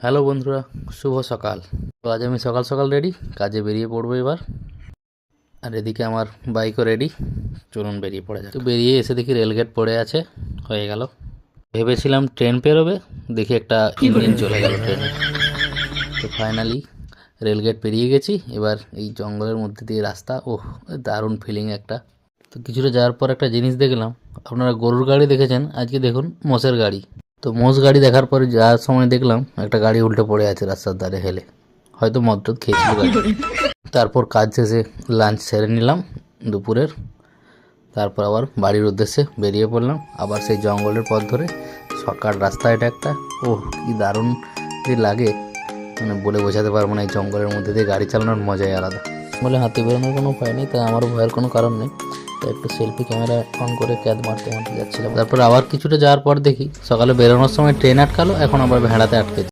Hello বন্ধুরা, শুভ সকাল। তো আজ আমি সকাল সকাল রেডি, কাজে বেরিয়ে পড়বো এবার। আর এদিকে আমার বাইকও রেডি, চলুন বেরিয়ে পড়ে যাক। তো বেরিয়ে এসে দেখি রেলগেট পড়ে আছে, হয়ে গেল। ভেবেছিলাম ট্রেন পেরোবে, দেখি একটা ইঞ্জিন চলে গেল ট্রেনের। তো ফাইনালি রেলগেট পেরিয়ে গেছি। এবার এই জঙ্গলের মধ্যে দিয়ে রাস্তা, ওহ দারুণ ফিলিং একটা। তো কিছুটা যাওয়ার পর একটা জিনিস দেখলাম, আপনারা গরুর গাড়ি দেখেছেন, আজকে দেখুন মোষের গাড়ি। তো মোষ গাড়ি দেখার পরে যাওয়ার সময় দেখলাম একটা গাড়ি উল্টে পড়ে আছে রাস্তার ধারে হেলে, হয়তো মদ টদ খেয়েছিল গাড়ি। তারপর কাজ শেষে লাঞ্চ সেরে নিলাম দুপুরের, তারপর আবার বাড়ির উদ্দেশ্যে বেরিয়ে পড়লাম। আবার সেই জঙ্গলের পথ ধরে, শর্টকাট রাস্তা এটা একটা। ওহ কি দারুণ যে লাগে, মানে বলে বোঝাতে পারবো না। এই জঙ্গলের মধ্যে দিয়ে গাড়ি চালানোর মজাই আলাদা। বলে হাতে বেরোনোর কোনো উপায় নেই, তাই আমারও ভয়ের কোনো কারণ নেই। তাই একটু সেলফি ক্যামেরা অন করে ক্যাদ মারতে মারতে যাচ্ছিলাম। তারপর আবার কিছুটা যাওয়ার পর দেখি সকালে বেরোনোর সময় ট্রেন আটকালো, এখন আবার ভেড়াতে আটকেছে।